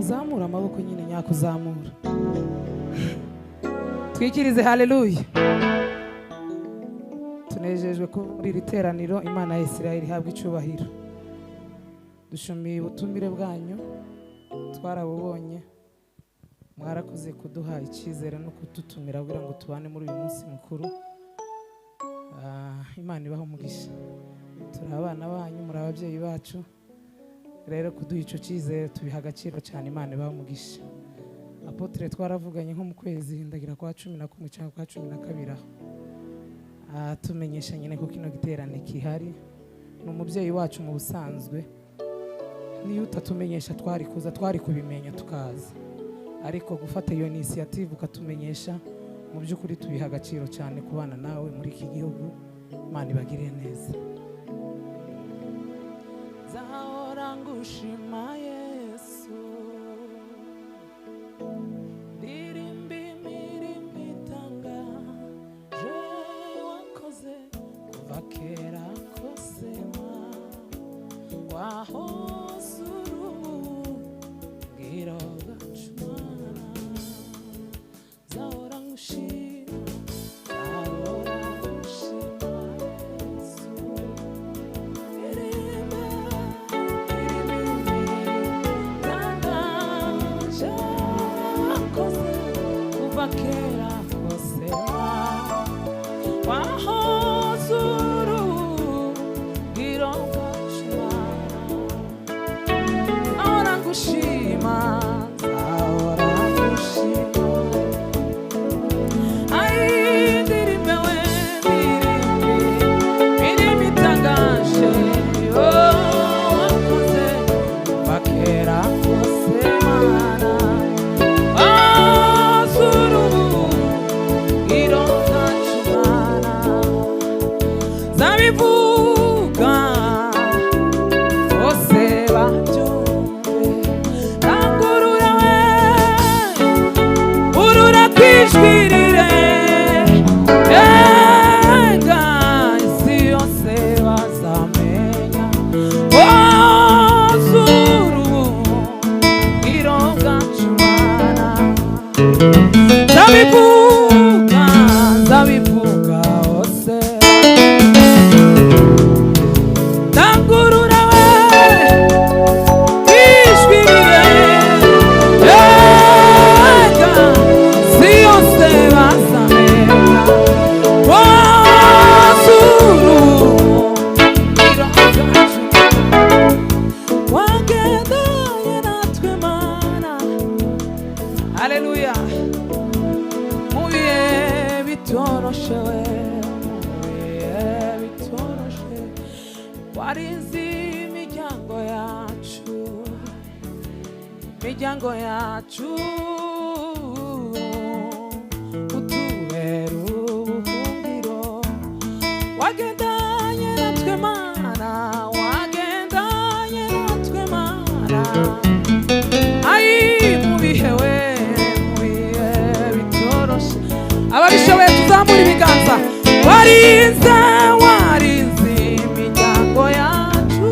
uzamura amaboko nyine nyakuzamura twikirize haleluya. Tunejejwe kuri iri teraniro, Imana ya Isirayeli ihabwa icubahiro. Dushimiye ubutumire bwanyu, twarabubonye, mwarakoze kuduha icyizere no kudutumira kugira ngo tubane muri uyu munsi mukuru. Imana ibaho umugisha, turi abana banyu, muri ababyeyi bacu, rero kuduha icyo cyizere tubiha agaciro cyane. Imana ibaho umugisha. Apotre twaravuganye nko mu kwezi ndagira kwa 11 cyangwa kwa 12 aho tumenyesha nyine ko kino giterane kihari. Ni umubyeyi wacu mu busanzwe, niyo utatumenyesha twari kubimenya tukaza, ariko gufata iyo initiative ukatumenyesha, mu by'ukuri tubiha agaciro cyane kubana nawe muri iki gihugu. Imana ibagire neza. Zahora ngushima Yesu, ndirimba imirimo itangaje wakoze kuva kera kose, wahoze urubwiro bwacu Mana. Zahora ngushima, zahora ngushima Yesu, ndirimba imirimo itangaje wakoze kuva kera kose, wahoze urubwiro bwacu Mana. Zahora ngushima, zahora ngushima, ndirimbe we imirimo itangaje wakoze kuva kera kose Mana. Wahoze urubwiro bwacu Mana. Zabivuga bose babyumve, rangurura we urura kwijwirire, enga isi yose bazamenya wahoze urubwiro bwacu Mana. Zabivuga bose rangurura we kwijwirire, enga isi yose bazamenya wahoze urubwiro bwacu. Wagendanye natwe Mana, haleluya, mu bihe bitoroshe we, mu bihe bitoroshe warinze imiryango yacu, utubera ubuhungiro. Wagendanye natwe Mana, wagendanye natwe Mana, ayi mu bihe we, mu bihe bitoroshe. Ababishoboye tuzamura ibiganza. Warinze imiryango yacu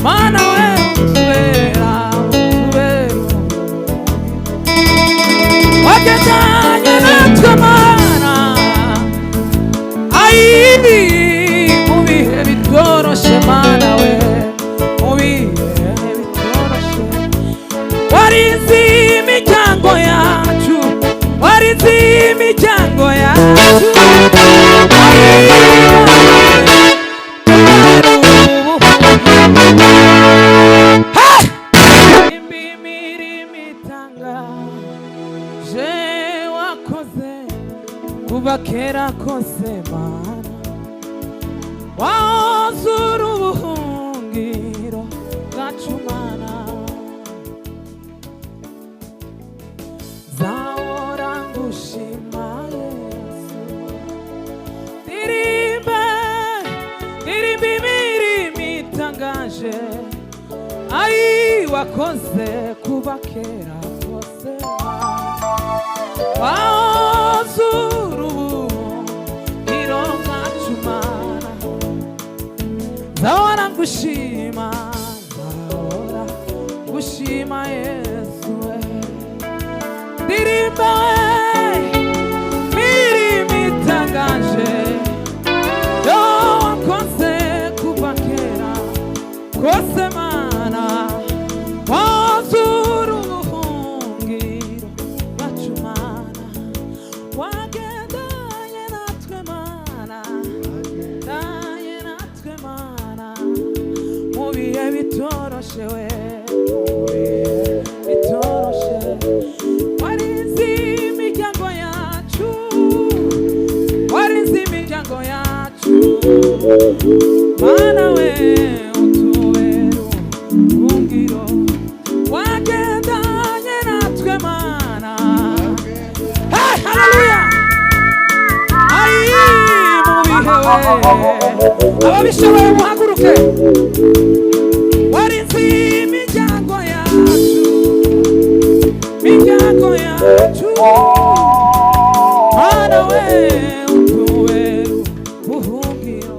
Mana we, utubera wagendanye natwe Mana, ayi mu bihe bitoroshe Mana we, mu bihe bitoroshe warinze imiryango yacu, warinze imiryango yacu, imirimo itangaje wakoze kuva kera kose Mana. Wahoze urubuhungiro bwacu Mana. Zahora ngushima Yesu, ndirimba imirimo itangaje ayi wakoze kuva kera kose. Wahoze urubwiro bwacu Mana. Zahora ngushima, zahora ngushima Yesu. Mana we utubero ungiro wagendanye natwe mana. Hey, hallelujah. Ai mubihewe ababishoboye muhaguruke. Warinzi imiryango yacu, miryango yacu. Mana we utubero buhungiro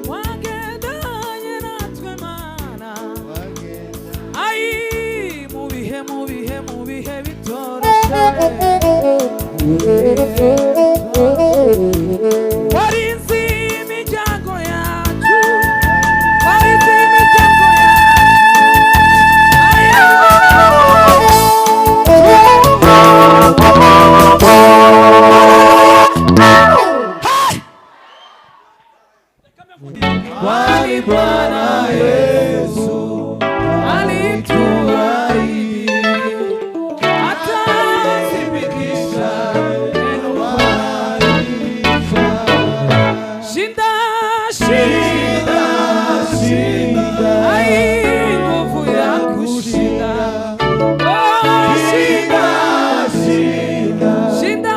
wagendanye natwe mana. Ai mubihe bitoroshe warinzi imiryango yacu, warinzi imiryango Kwani Bwana Yesu alituahidi atathibitisha neno lake. Shinda, shinda, shinda, ai nguvu ya kushinda. Oh, shinda, shinda, shinda,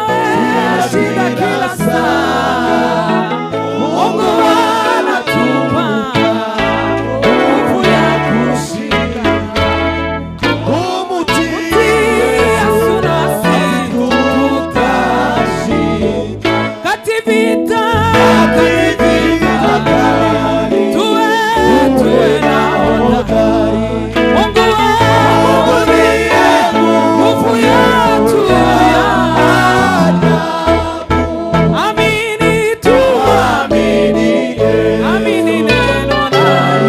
shinda kila saa. Mungu anatupa nguvu ya kushinda. Kumutia sunasi tutashinda. Kativita tuwe na hodari. Mungu ndiye nguvu yetu ya ajabu. Amini tu, amini neno na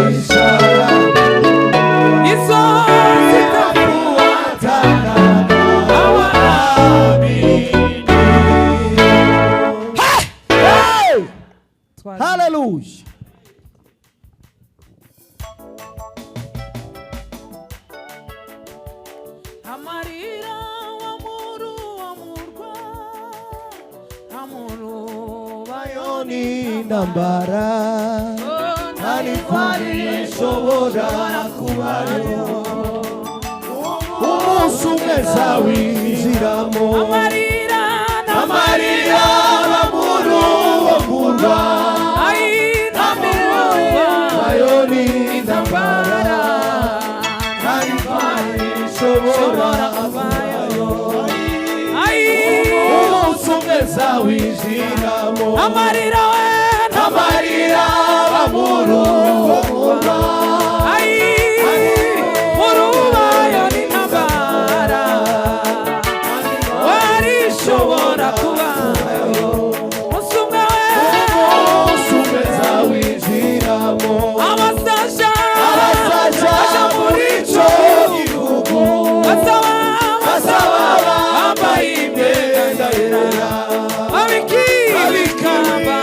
ishara, hizo zitafuatana na waamini. Hey! Twali. Hallelujah. Amarira wamurwa amuru Bayoni nambara Halifani shobora kubayo Umunsi umwe zawinjiramo amarira bamuru ai namirwa Bayoni nambara Halifani shobora kubayo ai Umunsi umwe zawinjiramo amarira we bamuru ai murubayo ni nambara warishobora kubayo musumwe we zawinjiramo abasasha muri ico gihugu basaba bambaye imyenda yera abikibikamba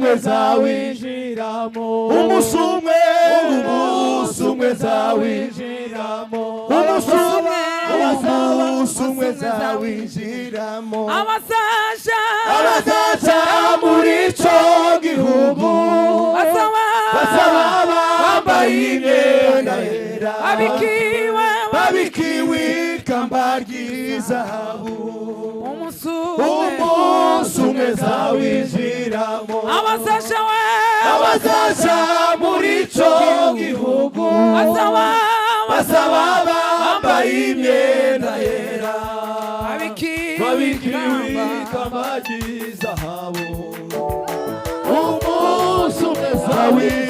umwe zawinjiramo umunsi umwe zawinjiramo umunsi umwe zawinjiramo abazaja muri ico gihugu basaba bambaye imyenda yera babikiwe ikamba ry'izahabu umunsi umwe zawinjiramo abazaja muri ico gihugu basaba bambaye imyenda yera babikiwe ikamba ry'izahabu umunsi umwe zawinjiramo